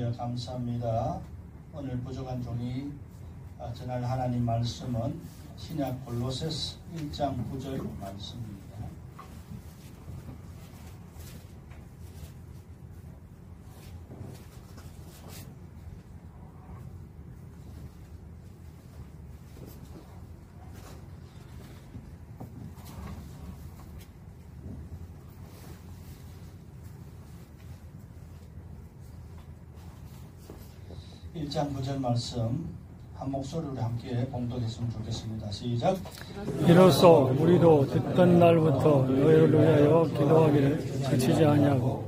할렐루야, 감사합니다. 오늘 부족한 종이 전할 하나님 말씀은 신약 골로새서 1장 9절 말씀입니다. 일 장 9절 말씀 한 목소리로 함께 봉독했으면 좋겠습니다. 시작. 이로써 우리도 듣던 날부터 너희를 위하여 기도하기를 그치지 아니하고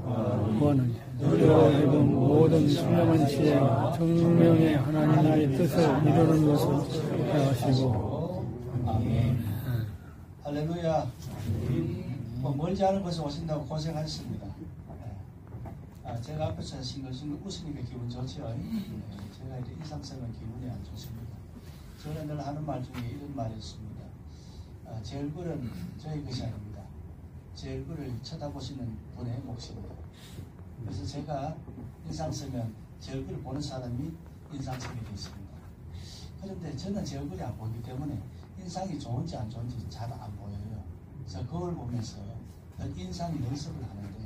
구하느니 너희가 입은 모든 신령한 지혜와 청명의 하나님의 뜻을 이루는 것을 행하시고. 아멘. 할렐루야. 멀지 않은 곳에 오신다고 고생하셨습니다. 제가 앞에서 싱글싱글 웃으니까 기분 좋죠. 제가 이제 일상생활 기분이 안 좋습니다. 저는 늘 하는 말 중에 이런 말이 있습니다. 제 얼굴은 저의 것이 아닙니다. 제 얼굴을 쳐다보시는 분의 몫입니다. 그래서 제가 인상 쓰면 제 얼굴을 보는 사람이 인상 쓰게 되어 있습니다. 그런데 저는 제 얼굴이 안 보이기 때문에 인상이 좋은지 안 좋은지 잘 안 보여요. 그래서 그걸 보면서 인상이 연습을 하는데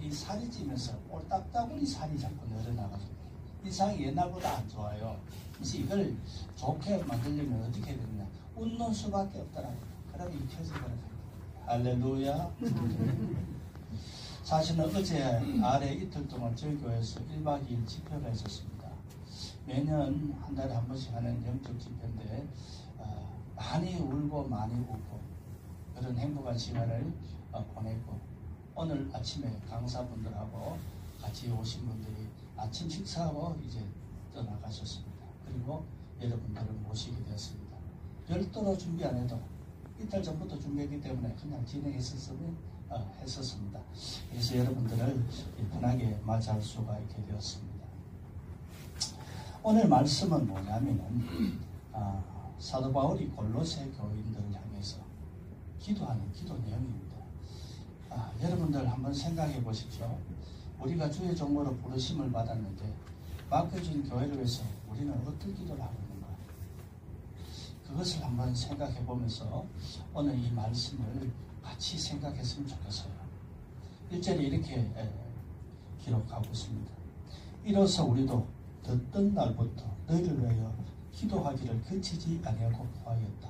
이 살이 찌면서 꼴딱따구리 살이 자꾸 늘어나가지고 인상이 옛날보다 안 좋아요. 그래서 이걸 좋게 만들려면 어떻게 해야 되느냐, 웃는 수밖에 없더라고요. 그러면 익혀져버려요. 할렐루야. 사실은 어제 아래 이틀 동안 저희 교회에서 1박 2일 집회가 있었습니다. 매년 한 달에 한 번씩 하는 영적 집회인데 많이 울고 많이 웃고 그런 행복한 시간을 보냈고, 오늘 아침에 강사분들하고 같이 오신 분들이 아침 식사하고 이제 떠나가셨습니다. 그리고 여러분들을 모시게 되었습니다. 별도로 준비 안 해도 이틀 전부터 준비했기 때문에 그냥 진행했었습니다. 그래서 여러분들을 편하게 맞이할 수가 있게 되었습니다. 오늘 말씀은 뭐냐면은 사도 바울이 골로새 교인들을 향해서 기도하는 기도 내용입니다. 여러분들 한번 생각해 보십시오. 우리가 주의 종으로 부르심을 받았는데 맡겨진 교회를 위해서 우리는 어떤 기도를 하고 있는가? 그것을 한번 생각해 보면서 오늘 이 말씀을 같이 생각했으면 좋겠어요. 1절에 이렇게 기록하고 있습니다. 이로써 우리도 듣던 날부터 너희를 위하여 기도하기를 그치지 아니하고 구하였다.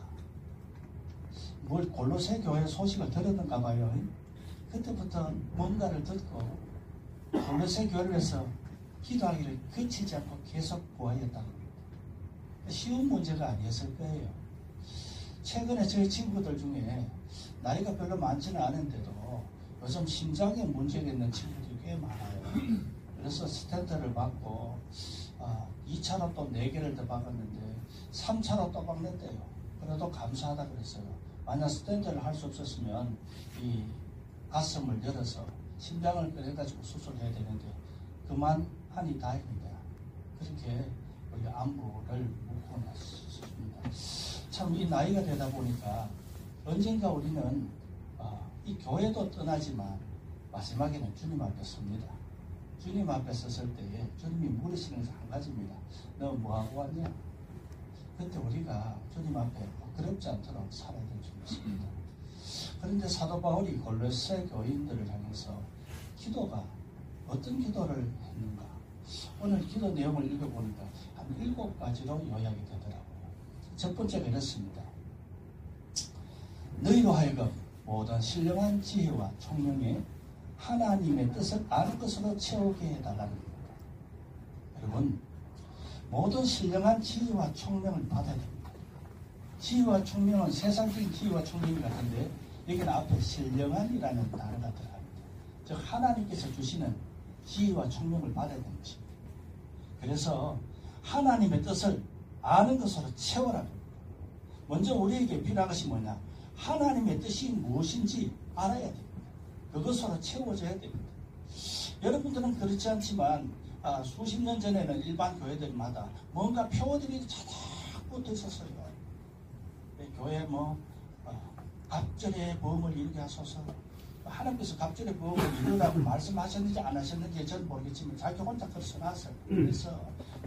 뭘 골로새 교회 소식을 들었는가 봐요. 그때부터 뭔가를 듣고 골로새 교회를 위해서 기도하기를 그치지 않고 계속 구하였다는 겁니다. 쉬운 문제가 아니었을 거예요. 최근에 저희 친구들 중에 나이가 별로 많지는 않은데도 요즘 심장에 문제가 있는 친구들이 꽤 많아요. 그래서 스탠트를 받고 2차로 또 4개를 더 박았는데 3차로 또 박는데요. 그래도 감사하다 그랬어요. 만약 스탠트를 할 수 없었으면 이 가슴을 열어서 심장을 빼내가지고 수술해야 되는데 그만 하니 다행입니다. 그렇게 우리 안부를 묻고 났습니다. 참 이 나이가 되다 보니까 언젠가 우리는 이 교회도 떠나지만 마지막에는 주님 앞에 섭니다. 주님 앞에 섰을 때에 주님이 물으시는 것은 한 가지입니다. 너 뭐하고 왔냐? 그때 우리가 주님 앞에 부끄럽지 않도록 살아야 될 줄 믿습니다. 그런데 사도 바울이 골로새 교인들을 향해서 기도가 어떤 기도를 했는가? 오늘 기도 내용을 읽어보니까 한 7가지로 요약이 되더라고요. 첫 번째가 이렇습니다. 너희로 하여금 모든 신령한 지혜와 총명에 하나님의 뜻을 아는 것으로 채우게 해달라는 겁니다. 여러분, 모든 신령한 지혜와 총명을 받아야 됩니다. 지혜와 총명은 세상적인 지혜와 총명이 같은데 여기는 앞에 신령한이라는 단어가 들어갑니다. 즉 하나님께서 주시는 지혜와 총명을 받아야 되는 것입니다. 그래서 하나님의 뜻을 아는 것으로 채워라. 먼저 우리에게 필요한 것이 뭐냐? 하나님의 뜻이 무엇인지 알아야 됩니다. 그것으로 채워져야 됩니다. 여러분들은 그렇지 않지만 수십 년 전에는 일반 교회들마다 뭔가 표어들이 자작 붙어 있었어요. 교회 앞절에 보험을 이루게 하소서, 하나님께서 갑자기 그거 이루라고 말씀하셨는지 안 하셨는지 저는 모르겠지만 자기 혼자 그걸 써놨어요. 그래서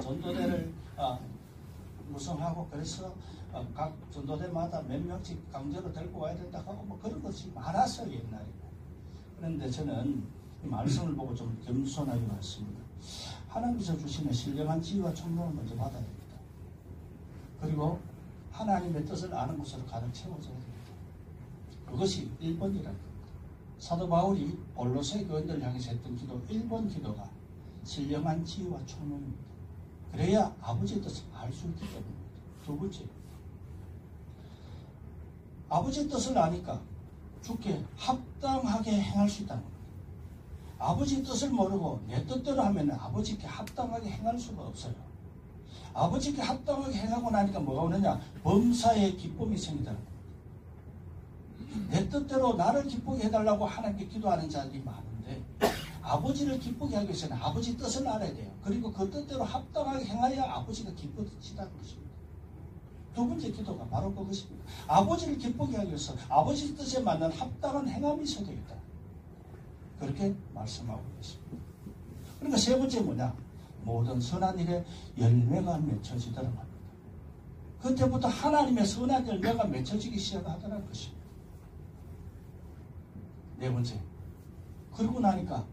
전도대를 구성하고 그래서 각 전도대마다 몇 명씩 강제로 데리고 와야 된다 하고 뭐 그런 것이 많았어요 옛날에. 그런데 저는 이 말씀을 보고 좀 겸손하게 왔습니다. 하나님께서 주시는 신령한 지혜와 총명을 먼저 받아야 됩니다. 그리고 하나님의 뜻을 아는 것으로 가득 채워져야 됩니다. 그것이 1번이라는 겁니다. 사도 바울이 골로새 교인들 향해서 했던 기도 1번 기도가 신령한 지혜와 총명입니다. 그래야 아버지의 뜻을 알 수 있기 때문입니다. 두 번째, 아버지의 뜻을 아니까 주께 합당하게 행할 수 있다는 겁니다. 아버지의 뜻을 모르고 내 뜻대로 하면 아버지께 합당하게 행할 수가 없어요. 아버지께 합당하게 행하고 나니까 뭐가 오느냐? 범사의 기쁨이 생기다는 겁니다. 내 뜻대로 나를 기쁘게 해달라고 하나님께 기도하는 자들이 많은데 아버지를 기쁘게 하기 위해서는 아버지 뜻을 알아야 돼요. 그리고 그 뜻대로 합당하게 행하여 아버지가 기쁘시다는 것입니다. 두 번째 기도가 바로 그것입니다. 아버지를 기쁘게 하기 위해서 아버지 뜻에 맞는 합당한 행함이 있어야 되겠다. 그렇게 말씀하고 있습니다. 그러니까 세 번째 뭐냐? 모든 선한 일에 열매가 맺혀지더라는 겁니다. 그때부터 하나님의 선한 열매가 맺혀지기 시작하더라는 것입니다. 네 번째, 그러고 나니까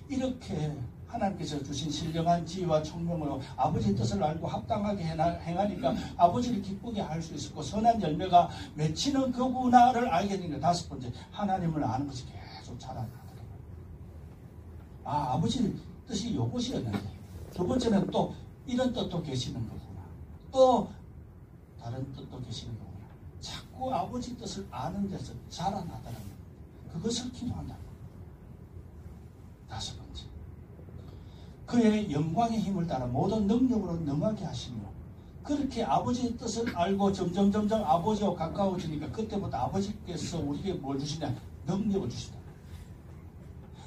이렇게 하나님께서 주신 신령한 지혜와 총명으로 아버지의 뜻을 알고 합당하게 행하니까 아버지를 기쁘게 할 수 있었고 선한 열매가 맺히는 거구나를 알게 된 게 다섯 번째, 하나님을 아는 것이 계속 자라나더라고요. 아버지 뜻이 이것이었는데 두 번째는 또 이런 뜻도 계시는 거구나, 또 다른 뜻도 계시는 거구나. 자꾸 아버지 뜻을 아는 데서 자라나더라는 겁니다. 그것을 기도한다. 다섯 번째, 그의 영광의 힘을 따라 모든 능력으로 능하게 하시며, 그렇게 아버지의 뜻을 알고 점점 아버지와 가까워지니까 그때부터 아버지께서 우리에게 뭘 주시냐? 능력을 주시다.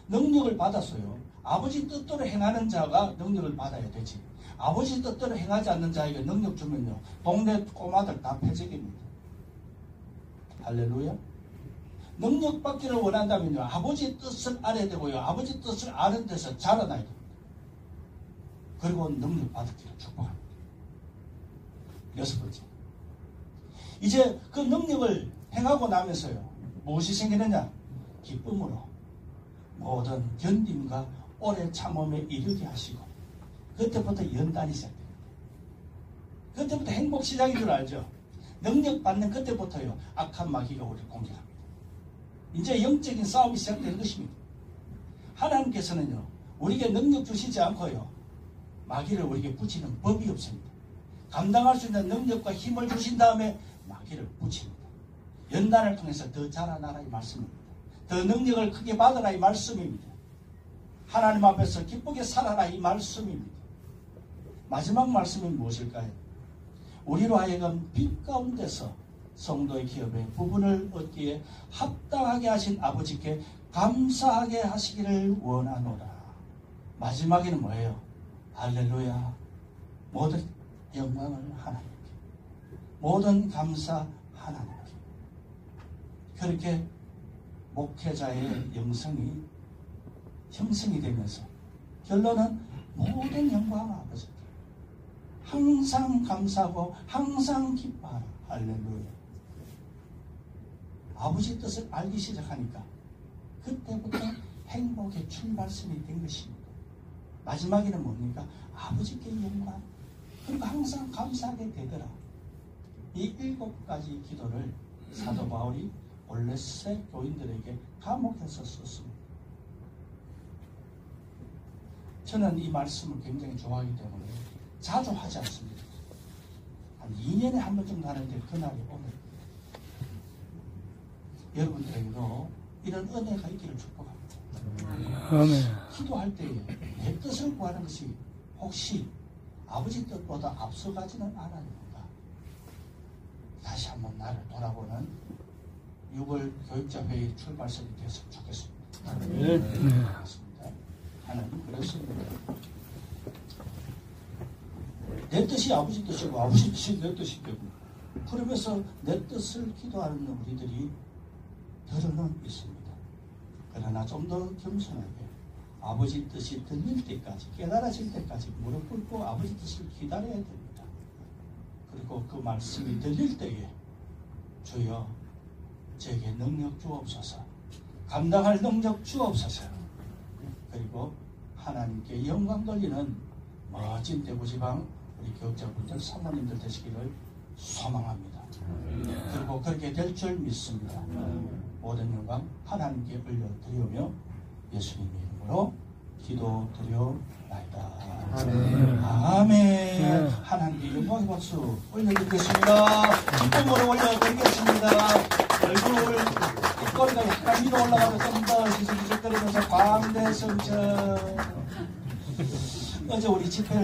능력을 받았어요. 아버지 뜻대로 행하는 자가 능력을 받아야 되지. 아버지 뜻대로 행하지 않는 자에게 능력 주면요, 동네 꼬마들 다 폐적입니다. 할렐루야. 능력 받기를 원한다면요, 아버지 뜻을 알아야 되고요, 아버지 뜻을 아는 데서 자라나야 됩니다. 그리고 능력 받기를 축복합니다. 여섯 번째, 이제 그 능력을 행하고 나면서요, 무엇이 생기느냐? 기쁨으로 모든 견딤과 오래 참음에 이르게 하시고, 그때부터 연단이 시작됩니다. 그때부터 행복 시작인 줄 알죠? 능력 받는 그때부터요, 악한 마귀가 우리를 공격합니다. 이제 영적인 싸움이 시작되는 것입니다. 하나님께서는요, 우리에게 능력 주시지 않고요, 마귀를 우리에게 붙이는 법이 없습니다. 감당할 수 있는 능력과 힘을 주신 다음에 마귀를 붙입니다. 연단을 통해서 더 자라나라 이 말씀입니다. 더 능력을 크게 받으라 이 말씀입니다. 하나님 앞에서 기쁘게 살아라 이 말씀입니다. 마지막 말씀이 무엇일까요? 우리로 하여금 빛 가운데서 성도의 기업에 부분을 얻기에 합당하게 하신 아버지께 감사하게 하시기를 원하노라. 마지막에는 뭐예요? 할렐루야. 모든 영광을 하나님께, 모든 감사 하나님께. 그렇게 목회자의 영성이 형성이 되면서 결론은 모든 영광 아버지께 항상 감사하고 항상 기뻐하라. 할렐루야. 아버지 뜻을 알기 시작하니까 그때부터 행복의 출발선이 된 것입니다. 마지막에는 뭡니까? 아버지께 영광. 그리고 항상 감사하게 되더라. 이 7가지 기도를 사도 바울이 골로새 교인들에게 감옥해서 썼습니다. 저는 이 말씀을 굉장히 좋아하기 때문에 자주 하지 않습니다. 한 2년에 한 번 정도 하는데 그날이 오늘. 여러분들에게도 이런 은혜가 있기를 축복합니다. 아멘. 기도할 때에 내 뜻을 구하는 것이 혹시 아버지 뜻보다 앞서가지는 않았는가? 다시 한번 나를 돌아보는 6월 교육자회의 출발선이 됐으면 좋겠습니다. 네. 그렇습니다. 하나님 그렇습니다. 내 뜻이 아버지 뜻이고 아버지 뜻이 내 뜻이 되고, 그러면서 내 뜻을 기도하는 우리들이 들어는 있습니다. 그러나 좀 더 겸손하게 아버지 뜻이 들릴 때까지, 깨달아질 때까지 무릎 꿇고 아버지 뜻을 기다려야 됩니다. 그리고 그 말씀이 들릴 때에 주여 제게 능력 주옵소서, 감당할 능력 주옵소서, 그리고 하나님께 영광 돌리는 멋진 대구지방 우리 교육자분들, 사모님들 되시기를 소망합니다. 그리고 그렇게 될 줄 믿습니다. 모든 영광 하나님께 올려드리오며 예수님 이름으로 기도드려나이다. 아멘. 하나님께 영광의 박수 올려드리겠습니다. 기쁨으로 올려드리겠습니다. 얼굴 입꼬리가 약간 위로 올라가서 좀 더 시시시거리면서 광대 성천. 어제 우리 집회를